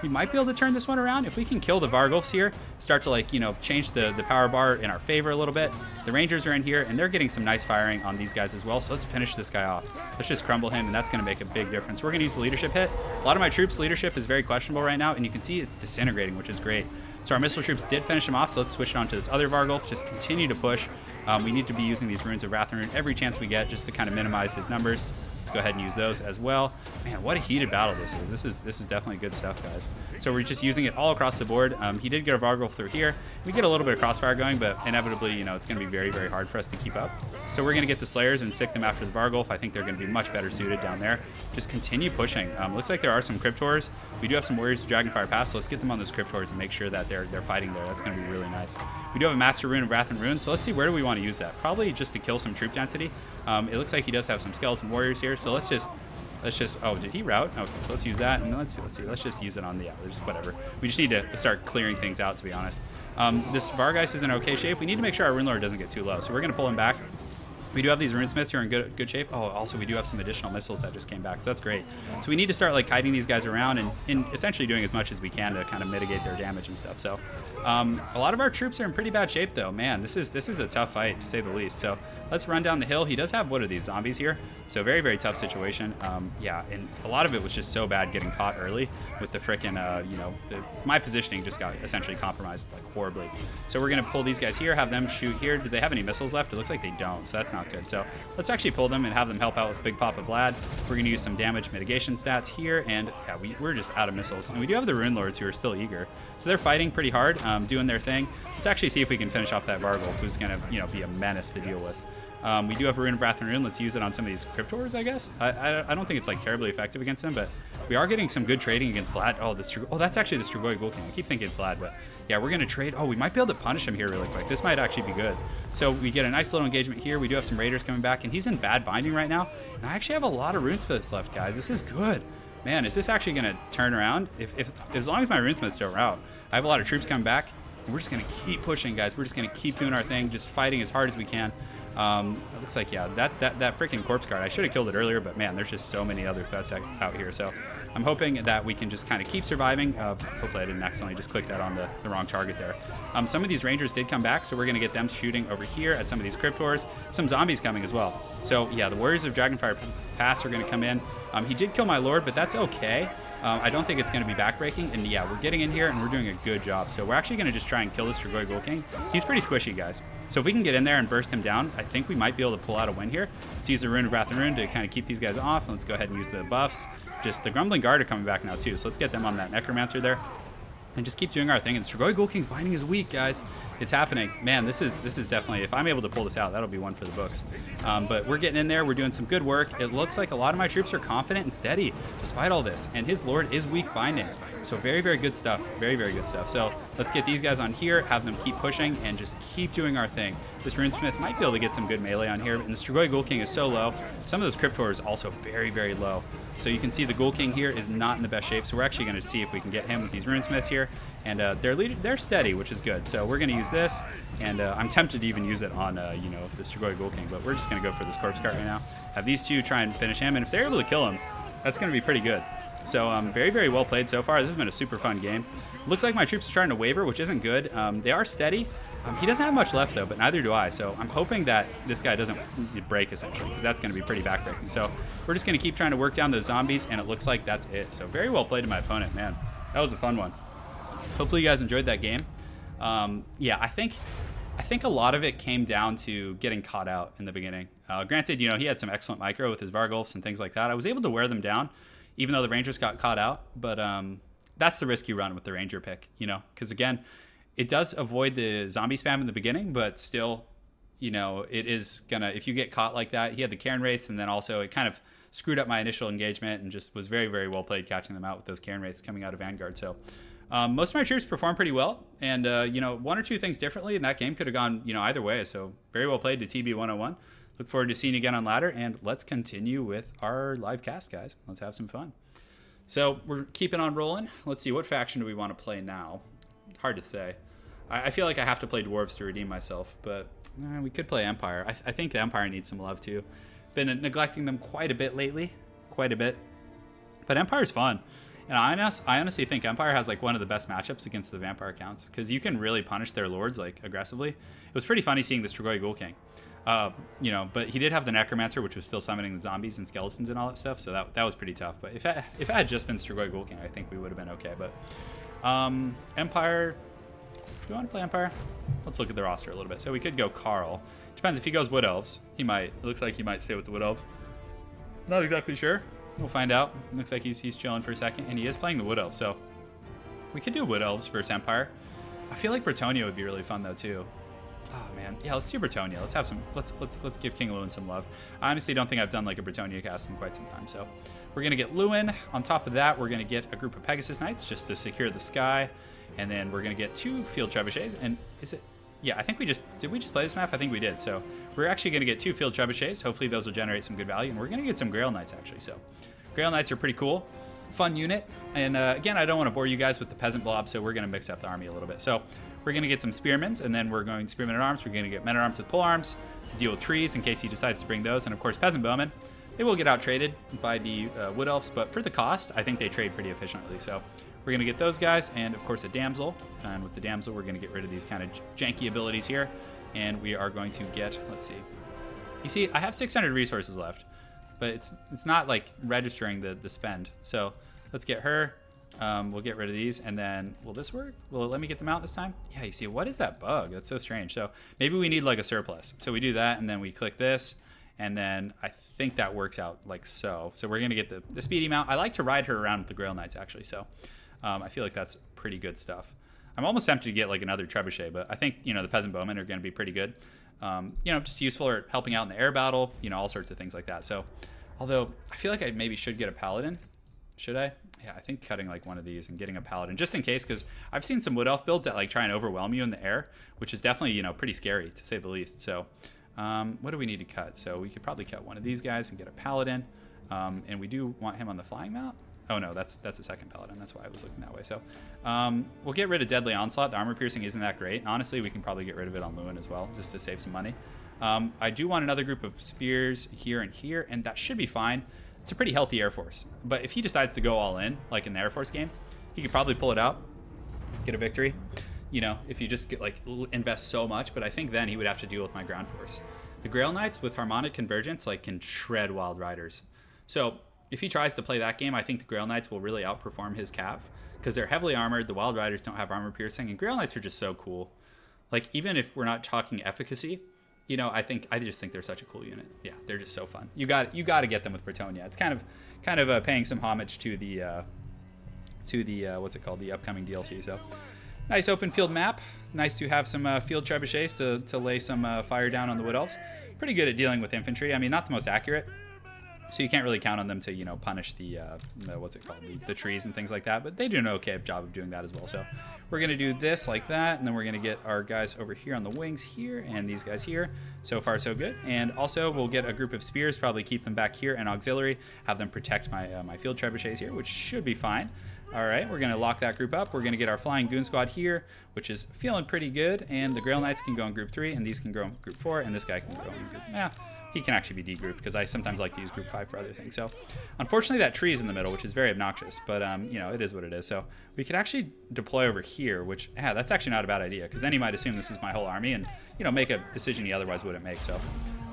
we might be able to turn this one around. If we can kill the Vargulfs here, start to, like, you know, change the power bar in our favor a little bit. The Rangers are in here, and they're getting some nice firing on these guys as well. So let's finish this guy off. Let's just crumble him, and that's going to make a big difference. We're going to use the leadership hit. A lot of my troops' leadership is very questionable right now, and you can see it's disintegrating, which is great. So our missile troops did finish him off, so let's switch it on to this other Vargulf. Just continue to push. We need to be using these Runes of Wrath and Rune every chance we get just to kind of minimize his numbers. Let's go ahead and use those as well. Man, what a heated battle this is. This is definitely good stuff, guys. So we're just using it all across the board. He did get a Vargulf through here. We get a little bit of crossfire going, but inevitably, you know, it's going to be very, very hard for us to keep up. So we're going to get the Slayers and sick them after the Vargulf. I think they're going to be much better suited down there. Just continue pushing. Looks like there are some Cryptors. We do have some Warriors of Dragonfire Pass, so let's get them on those Cryptors and make sure that they're fighting there. That's going to be really nice. We do have a Master Rune of Wrath and Rune, so let's see, where do we want to use that? Probably just to kill some troop density. It looks like he does have some Skeleton Warriors here, so let's just, oh, did he route? Okay, so let's use that, and let's see, let's just use it on the, just whatever. We just need to start clearing things out, to be honest. This Vargeist is in okay shape. We need to make sure our Rune Lord doesn't get too low, so we're going to pull him back. We do have these Runesmiths here in good shape. Oh, also we do have some additional missiles that just came back, so that's great. So we need to start like kiting these guys around and essentially doing as much as we can to kind of mitigate their damage and stuff. So a lot of our troops are in pretty bad shape though. Man, this is a tough fight to say the least. So let's run down the hill. He does have, what are these, zombies here? So very, very tough situation. Yeah, and a lot of it was just so bad getting caught early with the frickin', you know, my positioning just got essentially compromised like horribly. So we're going to pull these guys here, have them shoot here. Do they have any missiles left? It looks like they don't, so that's not good. So let's actually pull them and have them help out with Big Papa Vlad. We're going to use some damage mitigation stats here, and yeah, we're just out of missiles. And we do have the Rune Lords who are still eager. So they're fighting pretty hard, doing their thing. Let's actually see if we can finish off that Vargulf, who's going to, you know, be a menace to deal with. We do have a Rune of Wrath and Rune. Let's use it on some of these Cryptors, I guess. I don't think it's like terribly effective against them, but we are getting some good trading against Vlad. Oh, that's actually the Strigoi Ghoul King. I keep thinking it's Vlad, but yeah, we're going to trade. Oh, we might be able to punish him here really quick. This might actually be good. So we get a nice little engagement here. We do have some Raiders coming back, and he's in bad binding right now. And I actually have a lot of Runesmiths left, guys. This is good. Man, is this actually going to turn around? If as long as my Runesmiths don't rout, I have a lot of troops coming back. And we're just going to keep pushing, guys. We're just going to keep doing our thing, just fighting as hard as we can. It looks like, yeah, that freaking corpse guard, I should have killed it earlier, but man, there's just so many other threats out here. So I'm hoping that we can just kind of keep surviving. Hopefully I didn't accidentally just click that on the wrong target there. Some of these Rangers did come back, so we're going to get them shooting over here at some of these Cryptors. Some zombies coming as well. So yeah, the Warriors of Dragonfire Pass are going to come in. He did kill my Lord, but that's okay. I don't think it's going to be backbreaking. And yeah, we're getting in here and we're doing a good job. So we're actually going to just try and kill this Strigoi Ghoul King. He's pretty squishy, guys. So if we can get in there and burst him down, I think we might be able to pull out a win here. Let's use the Rune of Wrath and Rune to kind of keep these guys off. And let's go ahead and use the buffs. Just the Grumbling Guard are coming back now too. So let's get them on that Necromancer there. And just keep doing our thing. And Strigoi Ghoul King's binding is weak, guys. It's happening. Man, this is definitely, if I'm able to pull this out, that'll be one for the books. But we're getting in there. We're doing some good work. It looks like a lot of my troops are confident and steady despite all this. And his Lord is weak binding. So very, very good stuff. Very, very good stuff. So let's get these guys on here, have them keep pushing, and just keep doing our thing. This Runesmith might be able to get some good melee on here. And the Strigoi Ghoul King is so low. Some of those Cryptors also very, very low. So you can see the Ghoul King here is not in the best shape. So we're actually going to see if we can get him with these Runesmiths here. And they're steady, which is good. So we're going to use this, and I'm tempted to even use it on, you know, the Strigoi Ghoul King, but we're just going to go for this corpse cart right now. Have these two try and finish him, and if they're able to kill him, that's going to be pretty good. So very, very well played so far. This has been a super fun game. Looks like my troops are starting to waver, which isn't good. They are steady. He doesn't have much left, though, but neither do I. So I'm hoping that this guy doesn't break, essentially, because that's going to be pretty backbreaking. So we're just going to keep trying to work down those zombies, and it looks like that's it. So very well played to my opponent, man. That was a fun one. Hopefully you guys enjoyed that game. Yeah, I think a lot of it came down to getting caught out in the beginning. Granted, you know, he had some excellent micro with his Vargulfs and things like that. I was able to wear them down, even though the Rangers got caught out. But that's the risk you run with the Ranger pick, you know, because again, it does avoid the zombie spam in the beginning, but still, you know, it is gonna, if you get caught like that, he had the Cairn rates, and then also it kind of screwed up my initial engagement, and just was very, very well played catching them out with those Cairn rates coming out of Vanguard. So most of my troops performed pretty well, and you know, one or two things differently, and that game could have gone, you know, either way. So very well played to TB101. Look forward to seeing you again on ladder, and let's continue with our live cast, guys. Let's have some fun. So we're keeping on rolling. Let's see, what faction do we want to play now? Hard to say. I feel like I have to play Dwarves to redeem myself, but we could play Empire. I think the Empire needs some love too. Been neglecting them quite a bit lately, quite a bit. But Empire's fun. And I honestly think Empire has like one of the best matchups against the Vampire accounts, because you can really punish their lords like aggressively. It was pretty funny seeing the Strigoi Ghoul King. You know, but he did have the Necromancer, which was still summoning the zombies and skeletons and all that stuff, so that was pretty tough. But if I had just been Strigoi Ghoul King, I think we would have been okay. But Empire, do you want to play Empire? Let's look at the roster a little bit. So we could go Carl. Depends, if he goes Wood Elves, he might. It looks like he might stay with the Wood Elves. Not exactly sure. We'll find out. Looks like he's chilling for a second, and he is playing the Wood Elves, so we could do Wood Elves versus Empire. I feel like Bretonnia would be really fun though too. Oh man, yeah, let's do Bretonnia. Let's have some. Let's give King Lewin some love. I honestly don't think I've done like a Bretonnia cast in quite some time, so we're gonna get Lewin. On top of that, we're gonna get a group of Pegasus Knights just to secure the sky, and then we're gonna get 2 Field Trebuchets. And is it? Yeah, I think did we just play this map? I think we did. So we're actually going to get 2 Field Trebuchets. Hopefully those will generate some good value. And we're going to get some Grail Knights, actually. So Grail Knights are pretty cool. Fun unit. And again, I don't want to bore you guys with the Peasant Blob, so we're going to mix up the army a little bit. So we're going to get some Spearmans, and then we're going to Spearmen at Arms. We're going to get Men at Arms with Pole Arms to deal with trees in case he decides to bring those. And of course, Peasant Bowmen. They will get out traded by the Wood Elves, but for the cost, I think they trade pretty efficiently. So we're going to get those guys, and of course a Damsel. And with the Damsel, we're going to get rid of these kind of janky abilities here. And we are going to get, let's see. You see, I have 600 resources left, but it's not like registering the spend. So let's get her. We'll get rid of these, and then will this work? Will it let me get them out this time? Yeah, you see, what is that bug? That's so strange. So maybe we need like a surplus. So we do that, and then we click this, and then I think that works out like so. So we're gonna get the speedy mount. I like to ride her around with the Grail Knights actually, so I feel like that's pretty good stuff. I'm almost tempted to get like another trebuchet, but I think, you know, the peasant bowmen are gonna be pretty good. You know, just useful for helping out in the air battle, you know, all sorts of things like that. So although I feel like I maybe should get a paladin. Should I? Yeah, I think cutting like one of these and getting a paladin just in case, because I've seen some wood elf builds that like try and overwhelm you in the air, which is definitely, you know, pretty scary to say the least. So what do we need to cut? So we could probably cut one of these guys and get a paladin, and we do want him on the flying mount. Oh no, that's a second paladin. That's why I was looking that way. So we'll get rid of deadly onslaught. The armor piercing isn't that great. Honestly, we can probably get rid of it on Lewin as well, just to save some money. I do want another group of spears here, and that should be fine. It's a pretty healthy Air Force. But if he decides to go all in, like in the Air Force game, he could probably pull it out, get a victory. You know, if you just get, like, invest so much. But I think then he would have to deal with my ground force. The Grail Knights with Harmonic Convergence, like, can shred Wild Riders. So if he tries to play that game, I think the Grail Knights will really outperform his cav, because they're heavily armored. The Wild Riders don't have armor piercing, and Grail Knights are just so cool. Like, even if we're not talking efficacy, you know, I just think they're such a cool unit. Yeah, they're just so fun. You got to get them with Bretonnia. It's kind of paying some homage to the what's it called, the upcoming DLC. So nice open field map. Nice to have some field trebuchets to lay some fire down on the wood elves. Pretty good at dealing with infantry. I mean, not the most accurate, so you can't really count on them to, you know, punish the what's it called, the trees and things like that. But they do an okay job of doing that as well. So we're gonna do this like that, and then we're gonna get our guys over here on the wings here, and these guys here. So far, so good. And also, we'll get a group of spears, probably keep them back here, and auxiliary, have them protect my my field trebuchets here, which should be fine. All right, we're gonna lock that group up. We're gonna get our flying goon squad here, which is feeling pretty good. And the Grail Knights can go in group 3, and these can go in group 4, and this guy can go in group. He can actually be D-grouped, because I sometimes like to use group 5 for other things. So unfortunately that tree is in the middle, which is very obnoxious, but you know, it is what it is. So we could actually deploy over here, which, yeah, that's actually not a bad idea, because then he might assume this is my whole army and, you know, make a decision he otherwise wouldn't make. So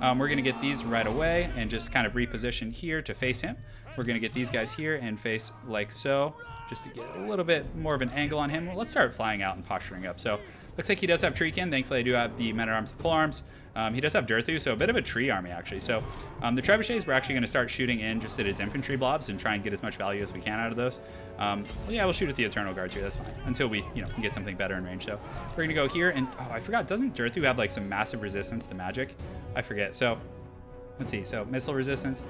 we're gonna get these right away and just kind of reposition here to face him. We're gonna get these guys here and face like so, just to get a little bit more of an angle on him. Well, let's start flying out and posturing up. So looks like he does have Treekin. Thankfully I do have the men-at-arms and polearms. He does have Durthu, so a bit of a tree army, actually. So the trebuchets, we're actually going to start shooting in just at his infantry blobs and try and get as much value as we can out of those. Well, yeah, we'll shoot at the Eternal Guards here. That's fine, until we, you know, can get something better in range. So we're going to go here, and oh, I forgot, doesn't Durthu have like some massive resistance to magic? I forget. So let's see. So missile resistance.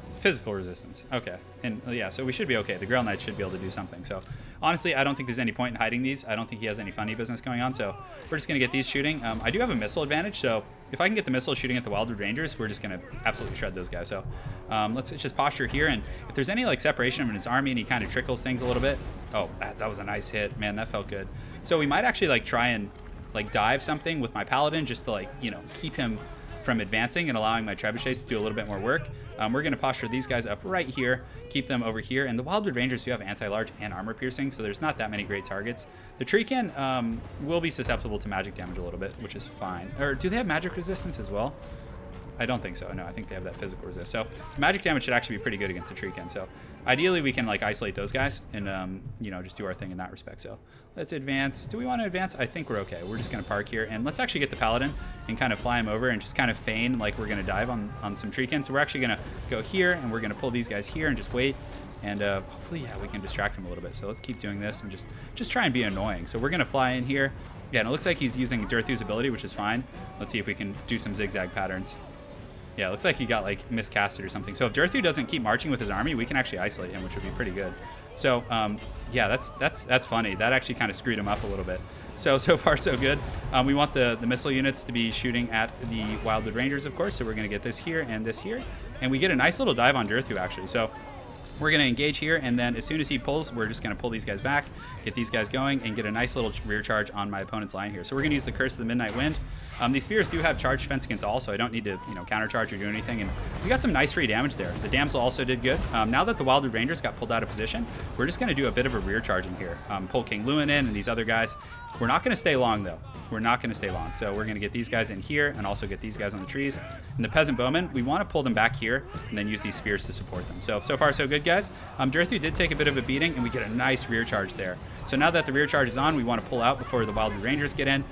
It's physical resistance. Okay. And yeah, so we should be okay. The Grail Knights should be able to do something. So honestly, I don't think there's any point in hiding these. I don't think he has any funny business going on. So we're just going to get these shooting. I do have a missile advantage. So if I can get the missile shooting at the Wildwood Rangers, we're just going to absolutely shred those guys. So let's just posture here. And if there's any like separation in his army and he kind of trickles things a little bit. Oh, that was a nice hit. Man, that felt good. So we might actually like try and like dive something with my Paladin just to like, you know, keep him from advancing and allowing my trebuchets to do a little bit more work. We're going to posture these guys up right here, keep them over here, and the Wildwood Rangers do have anti-large and armor piercing, so there's not that many great targets. The Treekin will be susceptible to magic damage a little bit, which is fine. Or do they have magic resistance as well? I don't think so. No, I think they have that physical resist. So magic damage should actually be pretty good against the Treekin. So ideally we can like isolate those guys and you know, just do our thing in that respect. So let's advance. Do we want to advance? I think we're okay. We're just going to park here, and let's actually get the Paladin and kind of fly him over and just kind of feign like we're going to dive on some Treekin. So we're actually going to go here, and we're going to pull these guys here and just wait. And hopefully, yeah, we can distract him a little bit. So let's keep doing this and just try and be annoying. So we're going to fly in here. Yeah, and it looks like he's using Durthu's ability, which is fine. Let's see if we can do some zigzag patterns. Yeah, it looks like he got like miscasted or something. So if Durthu doesn't keep marching with his army, we can actually isolate him, which would be pretty good. So yeah, that's funny. That actually kind of screwed him up a little bit. So far so good. We want the missile units to be shooting at the Wildwood Rangers, of course. So we're going to get this here and this here, and we get a nice little dive on Durthu actually. So we're going to engage here, and then as soon as he pulls, we're just going to pull these guys back, get these guys going, and get a nice little rear charge on my opponent's line here. So we're going to use the Curse of the Midnight Wind. These spears do have charge defense against all, so I don't need to, you know, countercharge or do anything. And we got some nice free damage there. The Damsel also did good. Now that the Wildwood Rangers got pulled out of position, we're just going to do a bit of a rear charging here. Pull King Lewin in and these other guys. We're not going to stay long though. we're not going to stay long. So we're going to get these guys in here and also get these guys on the trees. And the peasant bowmen, we want to pull them back here and then use these spears to support them. So far so good, guys. Durthu did take a bit of a beating, and we get a nice rear charge there. So now that the rear charge is on, we want to pull out before the Wildwood Rangers get in.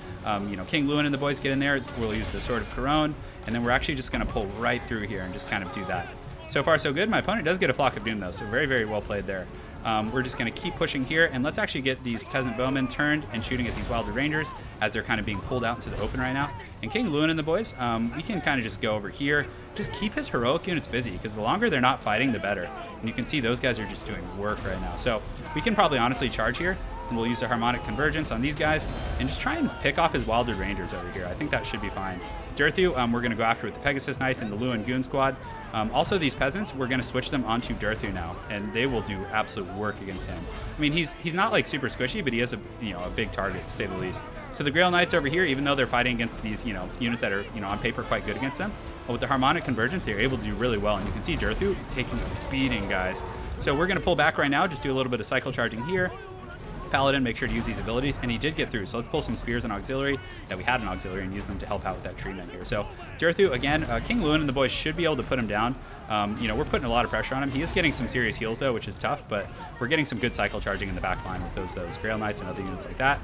King Lewin and the boys get in there. We'll use the Sword of Corone, and then we're actually just going to pull right through here and just kind of do that. So far so good. My opponent does get a Flock of Doom though, so very, very well played there. We're just going to keep pushing here, and let's actually get these peasant bowmen turned and shooting at these Wildwood Rangers as they're kind of being pulled out into the open right now. And King Lewin and the boys, we can kind of just go over here, just keep his heroic units busy, because the longer they're not fighting, the better. And you can see those guys are just doing work right now. So we can probably honestly charge here, and we'll use a Harmonic Convergence on these guys and just try and pick off his Wildwood Rangers over here. I think that should be fine. Durthu, we're going to go after with the Pegasus Knights and the Lewin Goon Squad. Also, these peasants, we're going to switch them onto Durthu now, and they will do absolute work against him. I mean, he's not like super squishy, but he has a big target, to say the least. So the Grail Knights over here, even though they're fighting against these units that are on paper quite good against them, with the Harmonic Convergence, they're able to do really well. And you can see Durthu is taking a beating, guys. So we're going to pull back right now, just do a little bit of cycle charging here. Paladin, make sure to use these abilities, and he did get through. So let's pull some spears and auxiliary that we had in auxiliary and use them to help out with that treatment here. So Durthu, again, King Lewin and the boys should be able to put him down. We're putting a lot of pressure on him. He is getting some serious heals though, which is tough, but we're getting some good cycle charging in the back line with those Grail Knights and other units like that.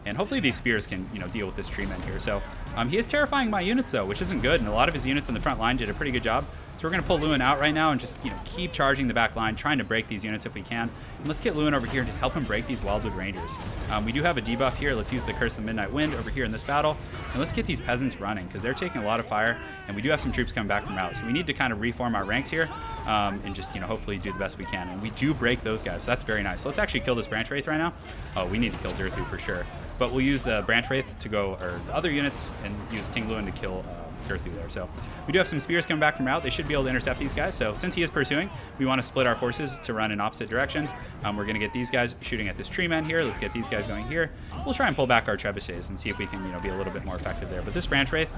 And hopefully these spears can deal with this treatment here. So he is terrifying my units though, which isn't good, and a lot of his units in the front line did a pretty good job. So we're going to pull Lewin out right now and just keep charging the back line, trying to break these units if we can. And let's get Lewin over here and just help him break these Wildwood Rangers. We do have a debuff here. Let's use the Curse of the Midnight Wind over here in this battle. And let's get these peasants running, because they're taking a lot of fire, and we do have some troops coming back from route. So we need to kind of reform our ranks here and just hopefully do the best we can. And we do break those guys, so that's very nice. So let's actually kill this Branch Wraith right now. Oh, we need to kill Durthu for sure. But we'll use the Branch Wraith to go, or the other units, and use King Lewin to kill Durthu there. So we do have some spears coming back from route. They should be able to intercept these guys. So since he is pursuing, we want to split our forces to run in opposite directions. We're going to get these guys shooting at this tree man here. Let's get these guys going here. We'll try and pull back our trebuchets and see if we can be a little bit more effective there. But this Branch Wraith,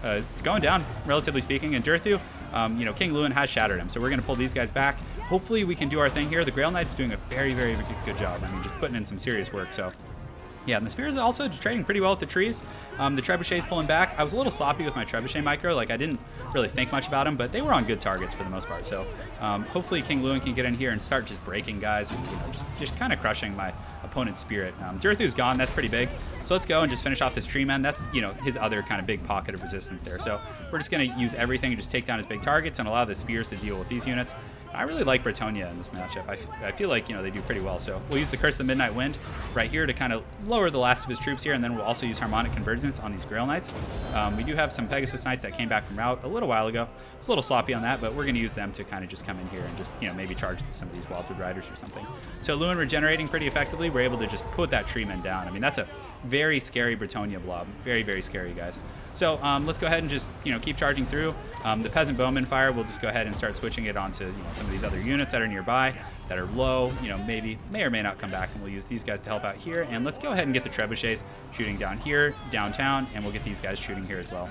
is going down, relatively speaking. And Durthu, King Lewin has shattered him. So we're going to pull these guys back. Hopefully we can do our thing here. The Grail Knight's doing a very, very good job. I mean, just putting in some serious work. So yeah, and the spears are also trading pretty well with the trees. The trebuchets pulling back. I was a little sloppy with my trebuchet micro. Like, I didn't really think much about them, but they were on good targets for the most part. So hopefully King Lewin can get in here and start just breaking guys and just kind of crushing my opponent's spirit. Durthu's gone. That's pretty big. So let's go and just finish off this tree man. That's his other kind of big pocket of resistance there. So we're just going to use everything and just take down his big targets and allow the spears to deal with these units. I really like Bretonnia in this matchup. I feel like they do pretty well. So we'll use the Curse of the Midnight Wind right here to kind of lower the last of his troops here, and then we'll also use Harmonic Convergence on these Grail Knights. We do have some Pegasus Knights that came back from route a little while ago. It's a little sloppy on that, but we're going to use them to kind of just come in here and just maybe charge some of these Wildwood Riders or something. So Lewin regenerating pretty effectively. We're able to just put that treeman down. I mean, that's a very scary Bretonnia blob. Very, very scary, guys. So let's go ahead and just keep charging through. The Peasant Bowman fire, we'll just go ahead and start switching it onto some of these other units that are nearby that are low. May or may not come back, and we'll use these guys to help out here. And let's go ahead and get the trebuchets shooting down here, downtown, and we'll get these guys shooting here as well.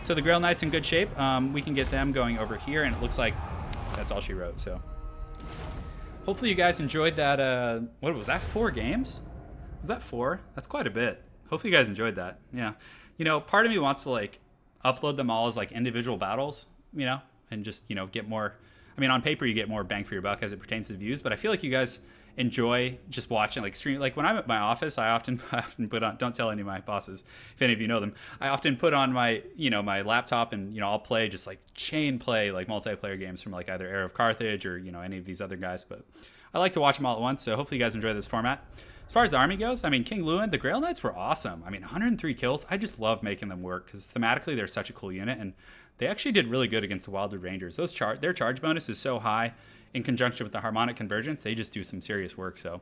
So the Grail Knight's in good shape. We can get them going over here, and it looks like that's all she wrote. So hopefully you guys enjoyed that. What was that? 4 games? Was that 4? That's quite a bit. Hopefully you guys enjoyed that. Yeah. Part of me wants to upload them all as individual battles, and just, get more. I mean, on paper you get more bang for your buck as it pertains to views, but I feel like you guys enjoy just watching stream. Like when I'm at my office, I often put on, don't tell any of my bosses if any of you know them, I often put on my my laptop and I'll play just chain play multiplayer games from either Heir of Carthage or any of these other guys, but I like to watch them all at once. So hopefully you guys enjoy this format. As far as the army goes, I mean, King Lewin, the Grail Knights were awesome. I mean, 103 kills. I just love making them work because thematically they're such a cool unit, and they actually did really good against the Wildwood Rangers. Their charge bonus is so high in conjunction with the Harmonic Convergence. They just do some serious work. So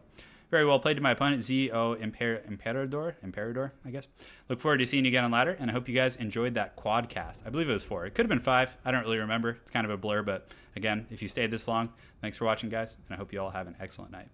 very well played to my opponent, Z.O. Imperador, I guess. Look forward to seeing you again on ladder, and I hope you guys enjoyed that QUADCAST. I believe it was 4. It could have been 5. I don't really remember. It's kind of a blur, but again, if you stayed this long, thanks for watching, guys, and I hope you all have an excellent night.